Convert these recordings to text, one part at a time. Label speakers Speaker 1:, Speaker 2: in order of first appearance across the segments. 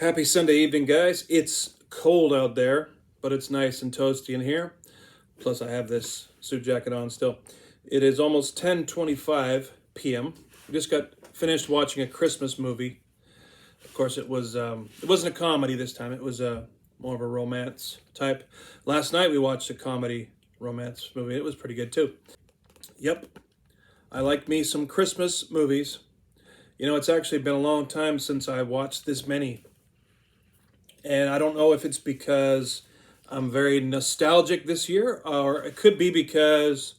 Speaker 1: Happy Sunday evening, guys. It's cold out there, but it's nice and toasty in here. Plus, I have this suit jacket on still. It is almost 10:25 p.m. We just got finished watching a Christmas movie. Of course, it wasn't a comedy this time. It was more of a romance type. Last night we watched a comedy romance movie. It was pretty good too. Yep, I like me some Christmas movies. You know, it's actually been a long time since I watched this many. And I don't know if it's because I'm very nostalgic this year, or it could be because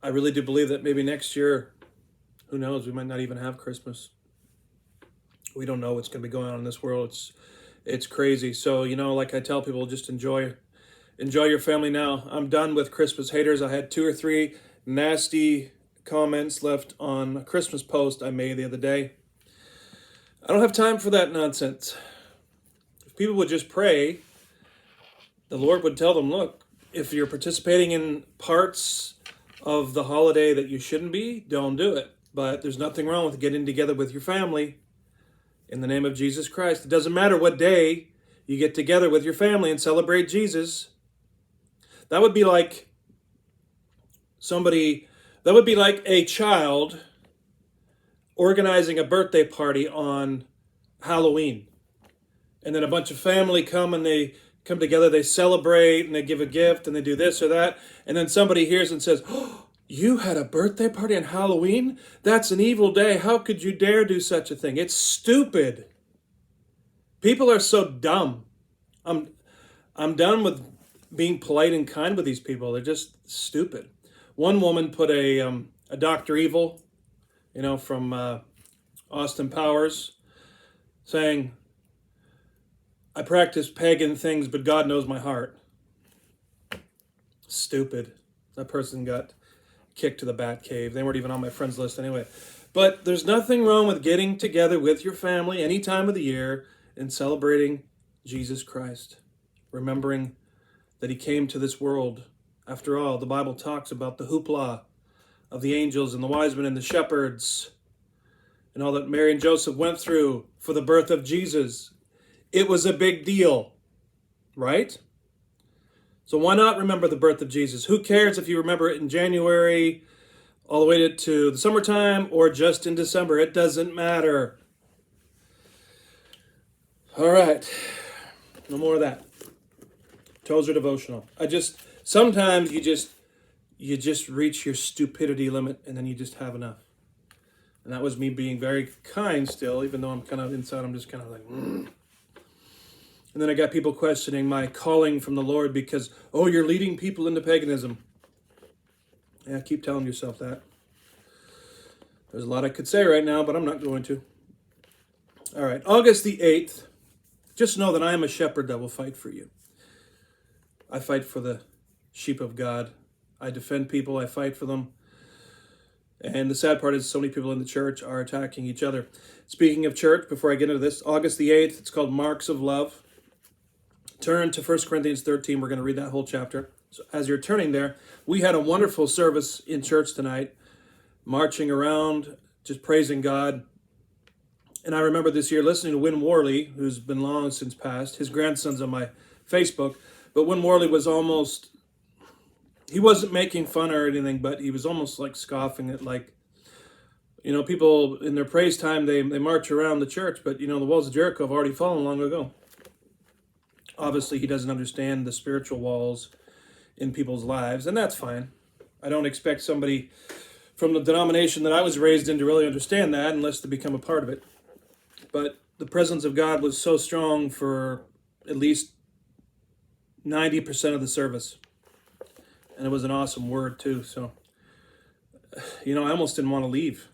Speaker 1: I really do believe that maybe next year, who knows, we might not even have Christmas. We don't know what's going to be going on in this world. It's crazy. So, you know, like I tell people, just enjoy your family now. I'm done with Christmas haters. I had 2 or 3 nasty comments left on a Christmas post I made the other day. I don't have time for that nonsense. People would just pray, the Lord would tell them, look, if you're participating in parts of the holiday that you shouldn't be, don't do it. But there's nothing wrong with getting together with your family in the name of Jesus Christ. It doesn't matter what day you get together with your family and celebrate Jesus. That would be like a child organizing a birthday party on Halloween. And then a bunch of family come and they come together, they celebrate and they give a gift and they do this or that. And then somebody hears and says, oh, you had a birthday party on Halloween? That's an evil day. How could you dare do such a thing? It's stupid. People are so dumb. I'm done with being polite and kind with these people. They're just stupid. One woman put a Dr. Evil, from Austin Powers, saying, I practice pagan things, but God knows my heart. Stupid. That person got kicked to the bat cave. They weren't even on my friends list anyway. But there's nothing wrong with getting together with your family any time of the year and celebrating Jesus Christ. Remembering that he came to this world. After all, the Bible talks about the hoopla of the angels and the wise men and the shepherds and all that Mary and Joseph went through for the birth of Jesus. It was a big deal, right? So why not remember the birth of Jesus? Who cares if you remember it in January, all the way to the summertime, or just in December? It doesn't matter. All right. No more of that. Tozer Devotional. Sometimes you just reach your stupidity limit, and then you just have enough. And that was me being very kind still, even though I'm kind of inside, I'm just kind of like, And then I got people questioning my calling from the Lord because, oh, you're leading people into paganism. Yeah, keep telling yourself that. There's a lot I could say right now, but I'm not going to. All right, August the 8th. Just know that I am a shepherd that will fight for you. I fight for the sheep of God. I defend people. I fight for them. And the sad part is so many people in the church are attacking each other. Speaking of church, before I get into this, August the 8th, it's called Marks of Love. Turn to 1 Corinthians 13. We're going to read that whole chapter. So as you're turning there, we had a wonderful service in church tonight, marching around, just praising God. And I remember this year listening to Win Worley, who's been long since passed. His grandson's on my Facebook. But Win Worley was he wasn't making fun or anything, but he was almost like scoffing at, like, people in their praise time, they march around the church, but, the walls of Jericho have already fallen long ago. Obviously, he doesn't understand the spiritual walls in people's lives, and that's fine. I don't expect somebody from the denomination that I was raised in to really understand that unless they become a part of it. But the presence of God was so strong for at least 90% of the service. And it was an awesome word, too. So, I almost didn't want to leave.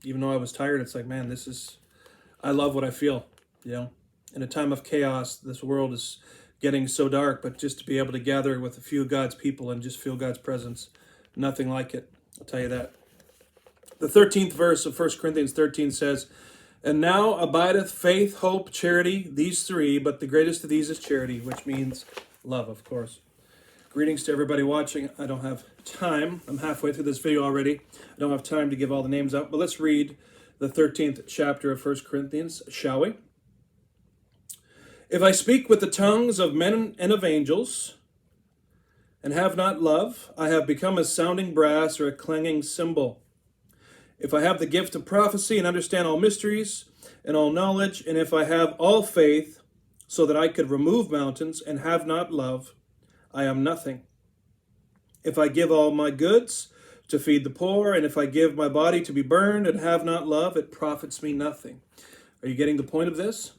Speaker 1: Even though I was tired, it's like, man, I love what I feel, In a time of chaos, this world is getting so dark, but just to be able to gather with a few of God's people and just feel God's presence, nothing like it. I'll tell you that. The 13th verse of 1 Corinthians 13 says, and now abideth faith, hope, charity, these 3, but the greatest of these is charity, which means love, of course. Greetings to everybody watching. I don't have time. I'm halfway through this video already. I don't have time to give all the names out, but let's read the 13th chapter of 1 Corinthians, shall we? If I speak with the tongues of men and of angels, and have not love, I have become a sounding brass or a clanging cymbal. If I have the gift of prophecy and understand all mysteries and all knowledge, and if I have all faith so that I could remove mountains and have not love, I am nothing. If I give all my goods to feed the poor, and if I give my body to be burned and have not love, it profits me nothing. Are you getting the point of this?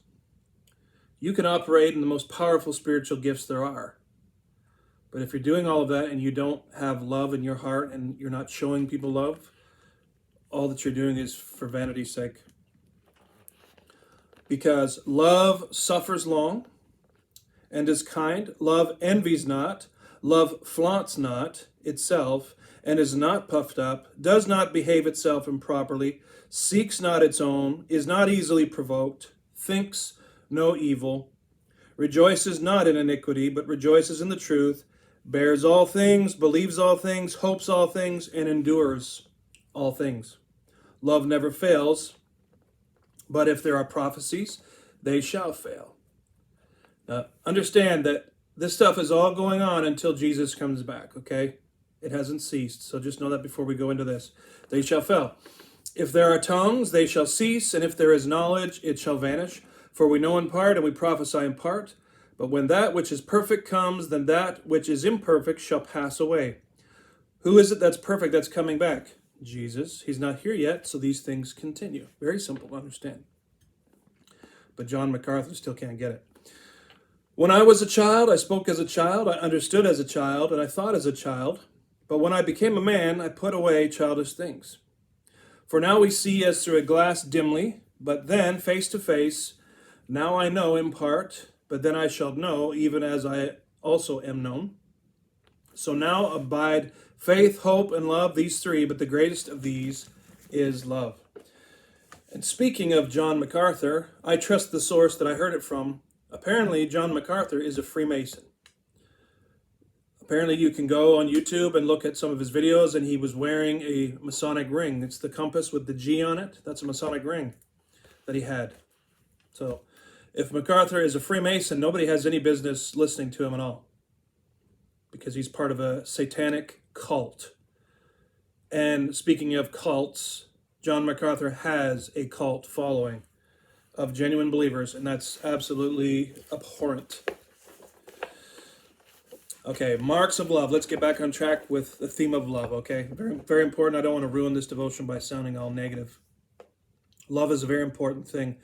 Speaker 1: You can operate in the most powerful spiritual gifts there are. But if you're doing all of that and you don't have love in your heart and you're not showing people love, all that you're doing is for vanity's sake. Because love suffers long and is kind. Love envies not. Love flaunts not itself and is not puffed up, does not behave itself improperly, seeks not its own, is not easily provoked, thinks no evil, rejoices not in iniquity, but rejoices in the truth, bears all things, believes all things, hopes all things, and endures all things. Love never fails, but if there are prophecies, they shall fail. Now, understand that this stuff is all going on until Jesus comes back, okay? It hasn't ceased, so just know that before we go into this. They shall fail. If there are tongues, they shall cease, and if there is knowledge, it shall vanish. For we know in part, and we prophesy in part. But when that which is perfect comes, then that which is imperfect shall pass away. Who is it that's perfect that's coming back? Jesus. He's not here yet, so these things continue. Very simple to understand. But John MacArthur still can't get it. When I was a child, I spoke as a child, I understood as a child, and I thought as a child. But when I became a man, I put away childish things. For now we see as through a glass dimly, but then face to face. Now I know in part, but then I shall know, even as I also am known. So now abide faith, hope, and love, these three, but the greatest of these is love. And speaking of John MacArthur, I trust the source that I heard it from. Apparently, John MacArthur is a Freemason. Apparently, you can go on YouTube and look at some of his videos, and he was wearing a Masonic ring. It's the compass with the G on it. That's a Masonic ring that he had. So, if MacArthur is a Freemason, nobody has any business listening to him at all, because he's part of a satanic cult. And speaking of cults, John MacArthur has a cult following of genuine believers, and that's absolutely abhorrent. Okay, marks of love. Let's get back on track with the theme of love, okay? Very, very important. I don't want to ruin this devotion by sounding all negative. Love is a very important thing.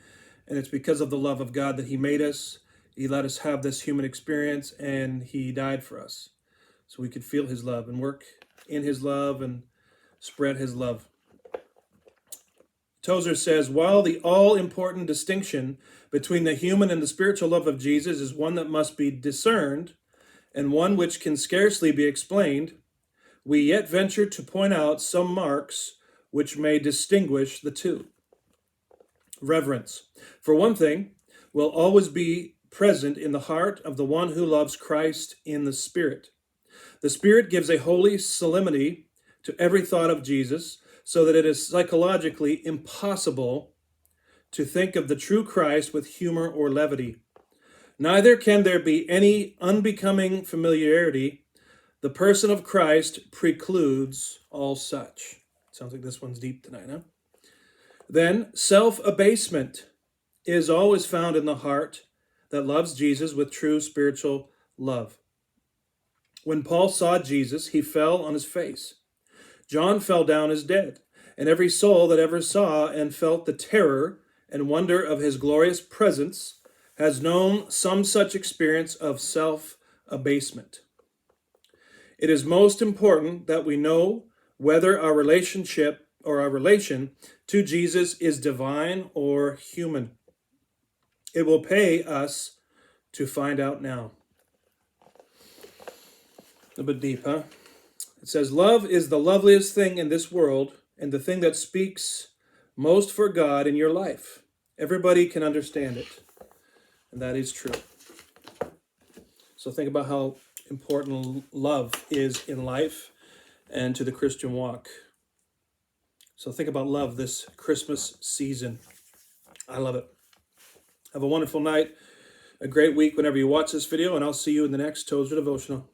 Speaker 1: And it's because of the love of God that he made us. He let us have this human experience, and he died for us so we could feel his love and work in his love and spread his love. Tozer says, while the all-important distinction between the human and the spiritual love of Jesus is one that must be discerned and one which can scarcely be explained, we yet venture to point out some marks which may distinguish the two. Reverence, for one thing, will always be present in the heart of the one who loves Christ in the Spirit. The Spirit gives a holy solemnity to every thought of Jesus, so that it is psychologically impossible to think of the true Christ with humor or levity. Neither can there be any unbecoming familiarity. The person of Christ precludes all such. Sounds like this one's deep tonight, huh? Then, self-abasement is always found in the heart that loves Jesus with true spiritual love. When Paul saw Jesus, he fell on his face. John fell down as dead, and every soul that ever saw and felt the terror and wonder of his glorious presence has known some such experience of self-abasement. It is most important that we know whether our relationship or our relation to Jesus is divine or human. It will pay us to find out now. A bit deep, huh? It says, love is the loveliest thing in this world and the thing that speaks most for God in your life. Everybody can understand it, and that is true. So think about how important love is in life and to the Christian walk. So think about love this Christmas season. I love it. Have a wonderful night. a great week whenever you watch this video, and I'll see you in the next Tozer Devotional.